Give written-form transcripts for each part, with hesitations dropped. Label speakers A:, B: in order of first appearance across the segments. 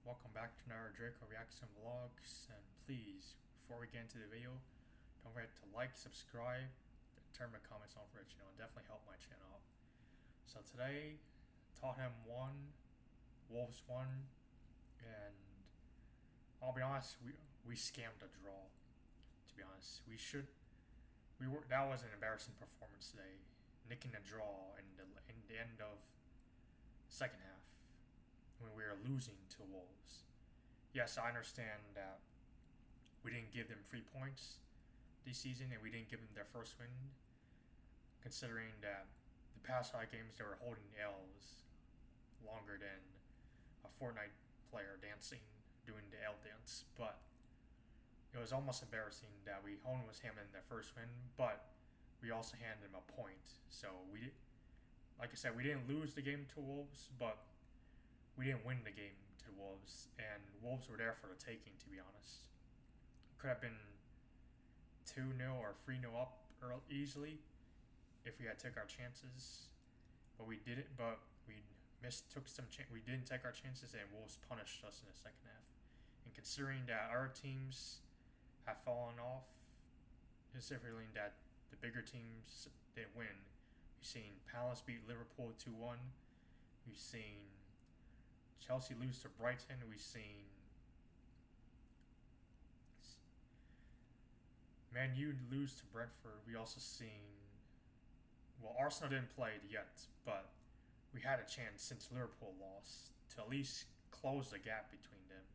A: welcome back to another Draco Reaction Vlogs. And please, before we get into the video, don't forget to like, subscribe, and turn the comments on for the channel. It definitely help my channel out. So today, Tottenham won, Wolves won, and I'll be honest, we scammed a draw. To be honest, that was an embarrassing performance today, nicking a draw in the end of second half when we were losing to Wolves. Yes, I understand that we didn't give them 3 points this season and we didn't give them their first win, considering that the past 5 games they were holding L's longer than a Fortnite player doing the L dance. But it was almost embarrassing that we almost handed them their first win, but we also handed them a point. So like I said, we didn't lose the game to Wolves, but we didn't win the game to Wolves, and Wolves were there for the taking, to be honest. Could have been 2-0 or 3-0 up easily if we had took our chances, but we didn't. But we we didn't take our chances, and Wolves punished us in the second half. And considering that our teams have fallen off, considering that the bigger teams didn't win, we've seen Palace beat Liverpool 2-1. We've seen Chelsea lose to Brighton. We've seen Man U lose to Brentford. We also seen, Arsenal didn't play yet, but we had a chance since Liverpool lost to at least close the gap between them.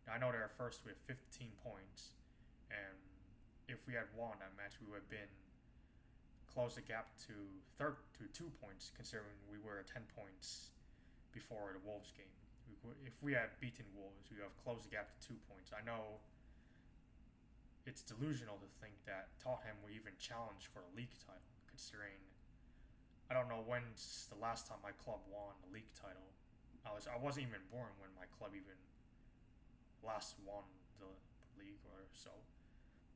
A: Now, I know they're first with 15 points, and if we had won that match, we would have been close the gap to 2 points, considering we were at 10 points before the Wolves game. If we had beaten Wolves, we would have closed the gap to 2 points. I know it's delusional to think that Tottenham will even challenge for the league title, considering I don't know when's the last time my club won the league title. I wasn't even born when my club even last won the league or so.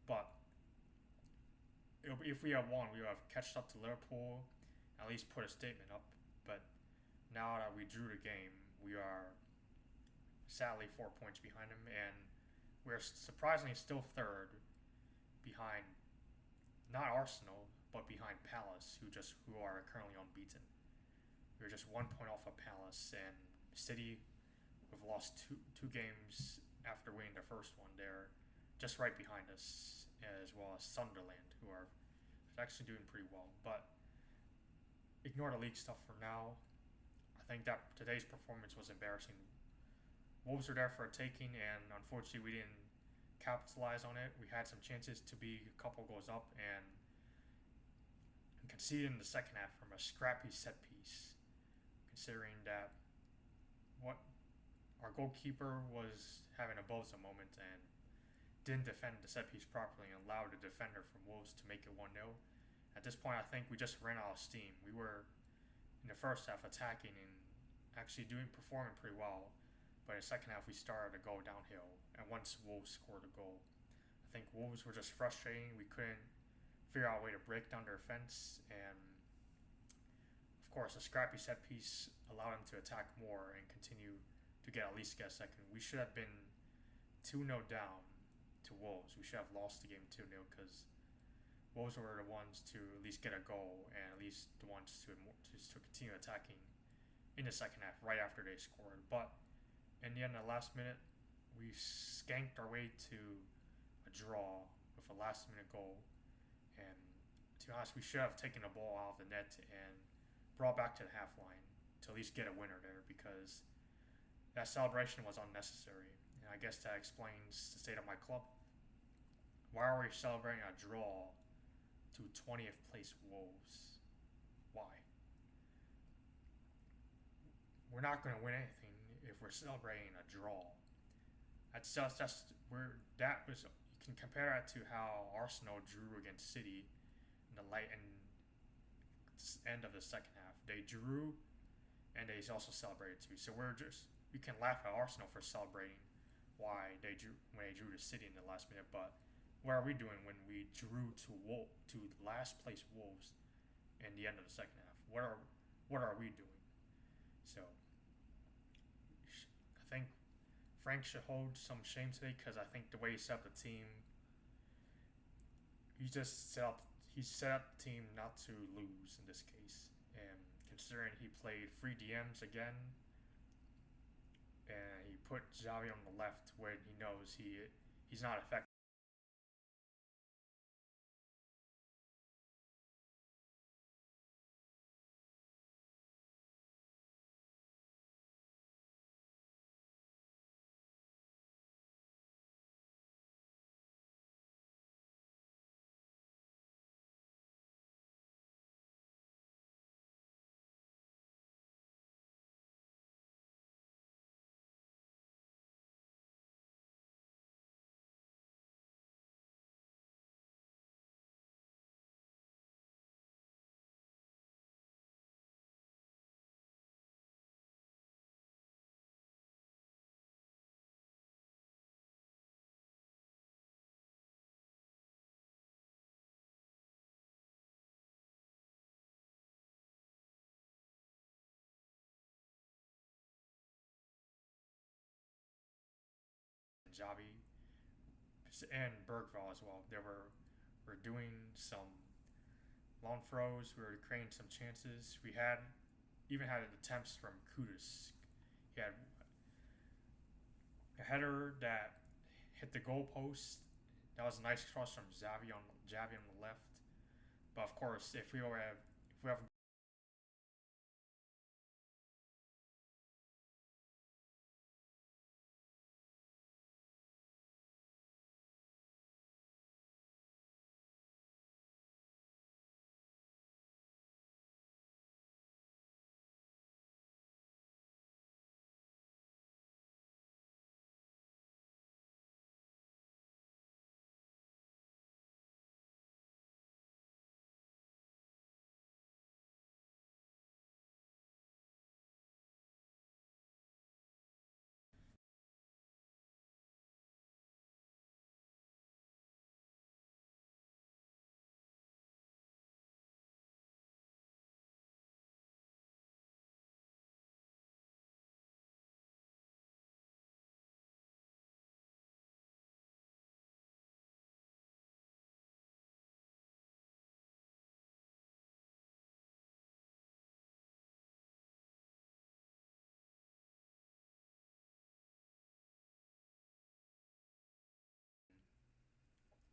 A: But if we had won, we would have catched up to Liverpool, at least put a statement up. But now that we drew the game, we are sadly 4 points behind them, and we're surprisingly still third behind not Arsenal, but behind Palace, who are currently unbeaten. We're just 1 point off of Palace, and City, who've lost two games after winning their first one. They're just right behind us, as well as Sunderland, who are actually doing pretty well. But ignore the league stuff for now. I think that today's performance was embarrassing. Wolves were there for a taking, and unfortunately we didn't capitalize on it. We had some chances to be a couple goals up and conceded in the second half from a scrappy set piece, considering that our goalkeeper was having a bozo moment and didn't defend the set piece properly and allowed the defender from Wolves to make it 1-0. At this point, I think we just ran out of steam. We were in the first half attacking and actually performing pretty well, but in the second half we started to go downhill. And once Wolves scored a goal, I think Wolves were just frustrating. We couldn't figure out a way to break down their defense, and of course a scrappy set piece allowed them to attack more and continue to at least get a second. We should have been 2-0 down to Wolves. We should have lost the game 2-0 because Wolves were the ones to at least get a goal and at least the ones to continue attacking in the second half right after they scored. But in the end, of the last minute, we skanked our way to a draw with a last minute goal. And to be honest, we should have taken the ball out of the net and brought back to the half line to at least get a winner there, because that celebration was unnecessary. And I guess that explains the state of my club. Why are we celebrating a draw to 20th place Wolves? Why? We're not going to win anything if we're celebrating a draw. You can compare that to how Arsenal drew against City in the end of the second half. They drew and they also celebrated too. So we can laugh at Arsenal for celebrating when they drew to City in the last minute, but what are we doing when we drew to last place Wolves in the end of the second half? What are we doing? So I think Frank should hold some shame today because I think the way he set up the team, he just set up he set up the team not to lose in this case. And considering he played three DMs again, and he put Xavi on the left when he knows he's not effective. Xavi and Bergvall as well. Were doing some long throws. We were creating some chances. We had even had attempts from Kudus. He had a header that hit the goalpost. That was a nice cross from Xavi on the left. But of course, if we have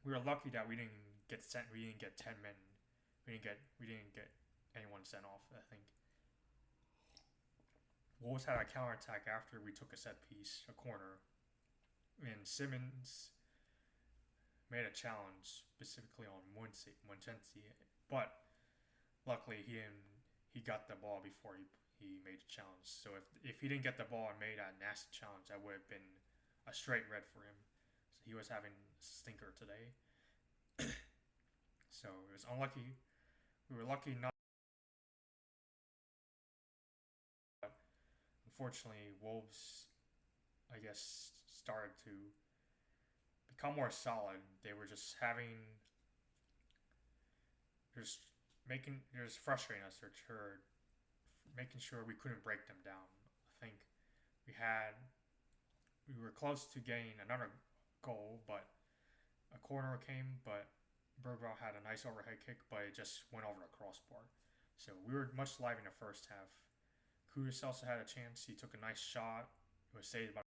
A: we were lucky that we didn't get 10 men. We didn't get anyone sent off. I think Wolves had a counterattack after we took a set piece, a corner, and Simmons made a challenge specifically on Montensi, but luckily he got the ball before he made a challenge. So if he didn't get the ball and made that nasty challenge, that would have been a straight red for him. So he was having a stinker today. So it was unlucky. We were lucky not. Unfortunately, Wolves, I guess, started to become more solid. They were just just just frustrating us. Or making sure we couldn't break them down. I think we had we were close to getting another goal, but a corner came, but Bergvall had a nice overhead kick, but it just went over the crossbar. So we were much live in the first half. Kudus also had a chance. He took a nice shot. It was saved by.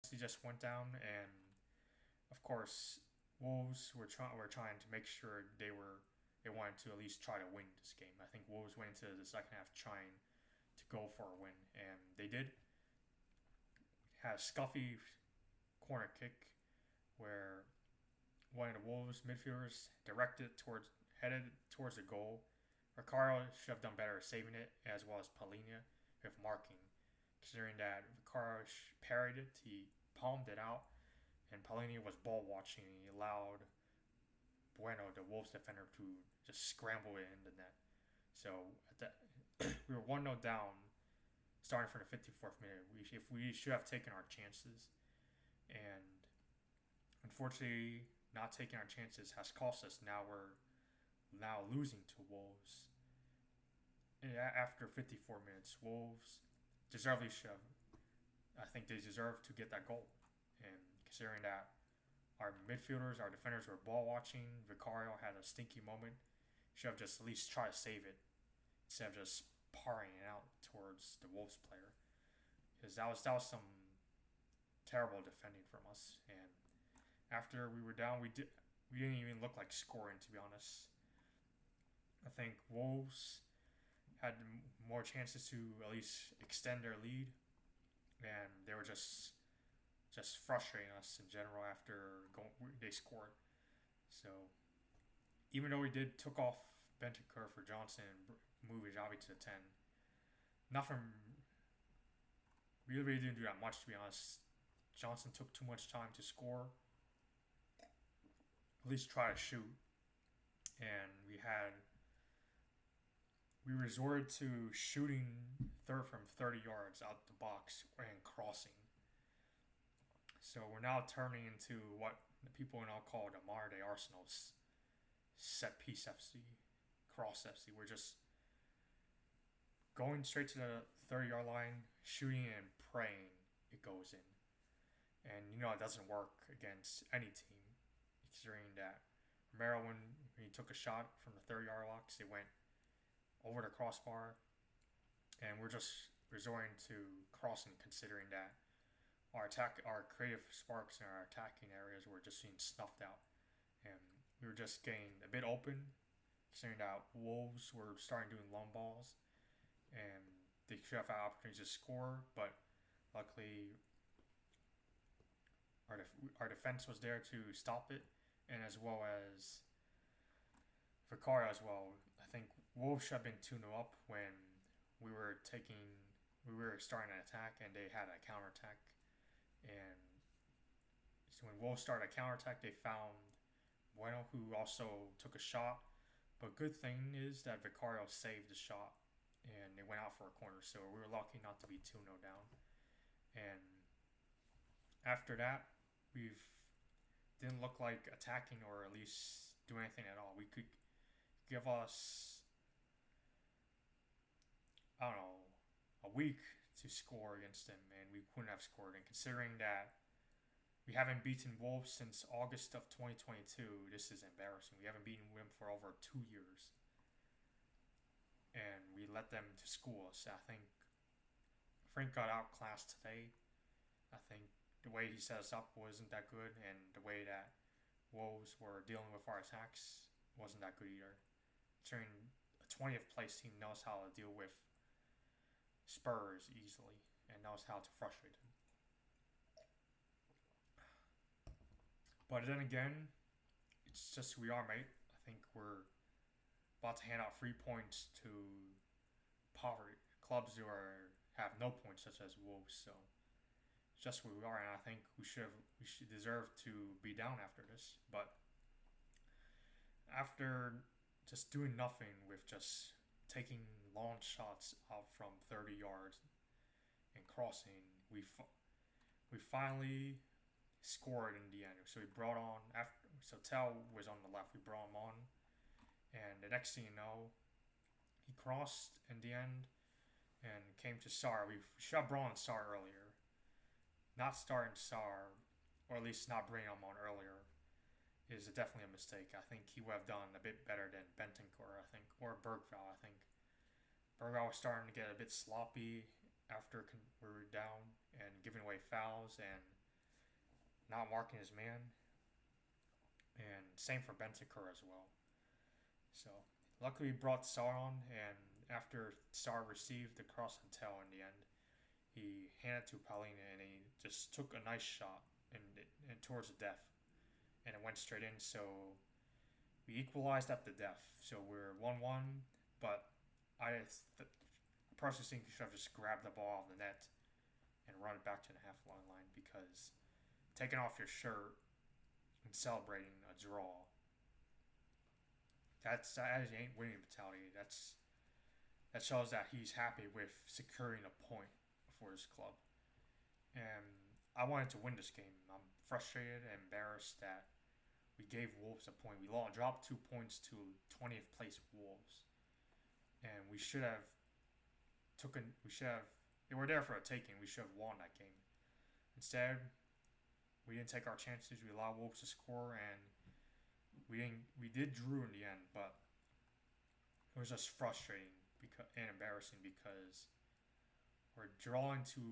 A: He just went down, and of course, Wolves were trying to make sure they wanted to at least try to win this game. I think Wolves went into the second half trying to go for a win, and they did. Had a scuffy corner kick where one of the Wolves midfielders headed towards the goal. Ricardo should have done better saving it, as well as Palhinha with marking, considering that Ricardo parried it. He palmed it out, and Palini was ball watching. And he allowed Bueno, the Wolves defender, to just scramble it in the net. So at that, we were 1-0 down, starting from the 54th minute. We should have taken our chances, and unfortunately, not taking our chances has cost us. Now we're losing to Wolves. And after 54 minutes, Wolves deservedly should have. I think they deserve to get that goal, and considering that our midfielders, our defenders were ball watching, Vicario had a stinky moment. Should have just at least tried to save it instead of just parring it out towards the Wolves player, because that was some terrible defending from us. And after we were down, we didn't even look like scoring, to be honest. I think Wolves had more chances to at least extend their lead, and they were just frustrating us in general after they scored. So even though we took off Bentancur for Johnson and moved Javi to the 10, nothing really didn't do that much, to be honest. Johnson took too much time to score, at least try to shoot, and we resorted to shooting from 30 yards out the box and crossing. So we're now turning into what the people now call the modern day Arsenal's set piece FC, cross FC. We're just going straight to the 30-yard line, shooting and praying it goes in. And it doesn't work against any team, considering that Romero, when he took a shot from the 30-yard box, it went over the crossbar, and we're just resorting to crossing, considering that our creative sparks in our attacking areas were just being snuffed out, and we were just getting a bit open, considering that Wolves were starting doing long balls, and they should have had opportunities to score, but luckily our defense was there to stop it, and as well as Vicario as well. I think Wolves should have been 2-0 up when we were starting an attack, and they had a counterattack. And so when Wolves started a counterattack, they found Bueno, who also took a shot. But good thing is that Vicario saved the shot, and they went out for a corner. So we were lucky not to be 2-0 down. And after that, we didn't look like attacking or at least do anything at all. We could give us, I don't know, a week to score against them, and we couldn't have scored. And considering that we haven't beaten Wolves since August of 2022, this is embarrassing. We haven't beaten them for over 2 years, and we let them to school us. I think Frank got outclassed today. I think the way he set us up wasn't that good, and the way that Wolves were dealing with our attacks wasn't that good either. Considering a 20th place team knows how to deal with Spurs easily and knows how to frustrate them. But then again, it's just who we are, mate. I think we're about to hand out 3 points to poverty clubs who have no points, such as Wolves. So it's just who we are, and I think we should deserve to be down after this. But after just doing nothing with just taking long shots out from 30 yards and crossing, we finally scored in the end. So we brought on, so Tell was on the left, we brought him on, and the next thing you know, he crossed in the end and came to Sarr. We should have brought on Sarr earlier. Not starting Sarr, or at least not bringing him on earlier, is definitely a mistake. I think he would have done a bit better than Bentancur, I think, or Bergvall. I think Bergvall was starting to get a bit sloppy after we were down and giving away fouls and not marking his man. And same for Bentancur as well. So luckily we brought Sarr on, and after Sarr received the cross and Tell in the end, he handed to Paulina, and he just took a nice shot and towards the death, and it went straight in. So we equalized at the death. So we're 1-1, but I personally think he should have just grabbed the ball out of the net and run it back to the half line because taking off your shirt and celebrating a draw, that ain't winning mentality. That shows that he's happy with securing a point for his club. And I wanted to win this game. I'm frustrated and embarrassed that we gave Wolves a point. We dropped 2 points to 20th place Wolves, and we should have taken. We should have. They were there for a taking. We should have won that game. Instead, we didn't take our chances. We allowed Wolves to score, and we didn't. We did drew in the end, but it was just frustrating and embarrassing because we're drawing to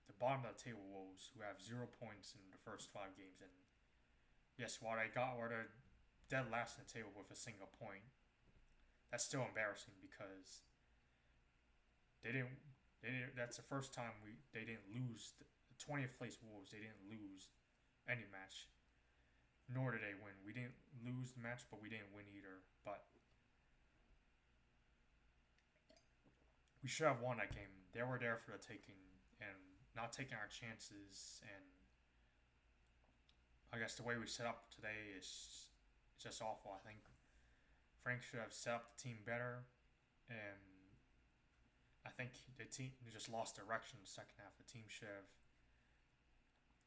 A: the bottom of the table Wolves, who have 0 points in the first 5 games, and yes, while they're dead last in the table with a single point, that's still embarrassing because they didn't. That's the first time they didn't lose. The 20th place Wolves, they didn't lose any match, nor did they win. We didn't lose the match, but we didn't win either. But we should have won that game. They were there for the taking, and not taking our chances. And I guess the way we set up today is just awful. I think Frank should have set up the team better, and I think the team just lost direction in the second half. The team should have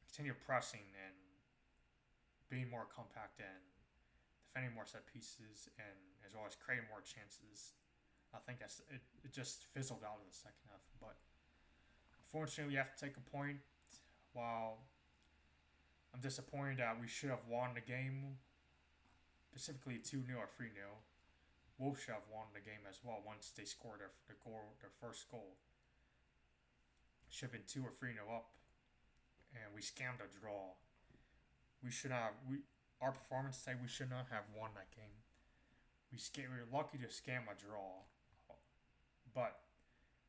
A: continued pressing and being more compact and defending more set pieces, and as well as creating more chances. I think it just fizzled out in the second half. But unfortunately, we have to take a point. While I'm disappointed that we should have won the game, specifically 2-0 or 3-0. Wolves should have won the game as well once they scored their first goal. Should have been 2 or 3-0 up, and we scammed a draw. We should have. Our performance today, we should not have won that game. We were lucky to scam a draw, but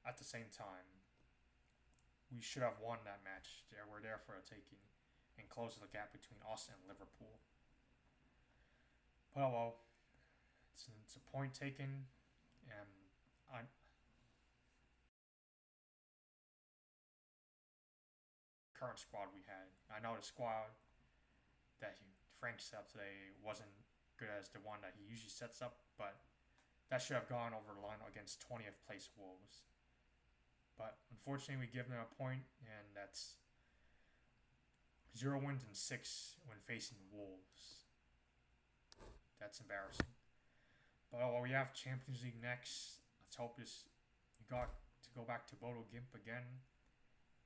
A: at the same time, we should have won that match. We're there for a taking and close the gap between us and Liverpool. But well, it's a point taken, and current squad we had. I know the squad that Frank set up today wasn't good as the one that he usually sets up, but that should have gone over the line against 20th place Wolves. But unfortunately, we give them a point, and that's 0 wins and 6 when facing Wolves. That's embarrassing. But while we have Champions League next, let's hope we got to go back to Bodo Gimp again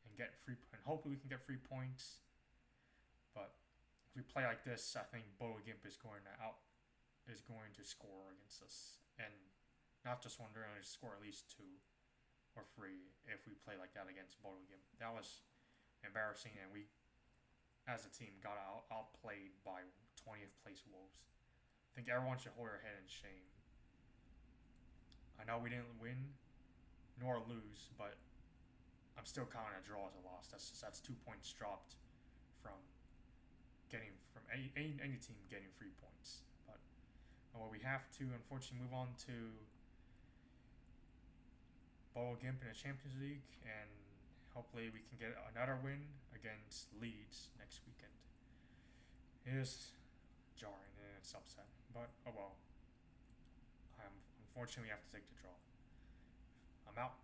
A: and hopefully we can get 3 points. But if we play like this, I think Bodo Gimp is going to score against us, and not just one, they're going to score at least 2 or 3 if we play like that against Bodo Gimp. That was embarrassing, and we, as a team, got outplayed by 20th place Wolves. I think everyone should hold their head in shame. I know we didn't win nor lose, but I'm still counting a draw as a loss. That's 2 points dropped from any team getting 3 points. But we have to unfortunately move on to Bodo Gimp in the Champions League, and hopefully we can get another win against Leeds next weekend. It is jarring and it's upset, but oh well. Unfortunately, we have to take the draw. I'm out.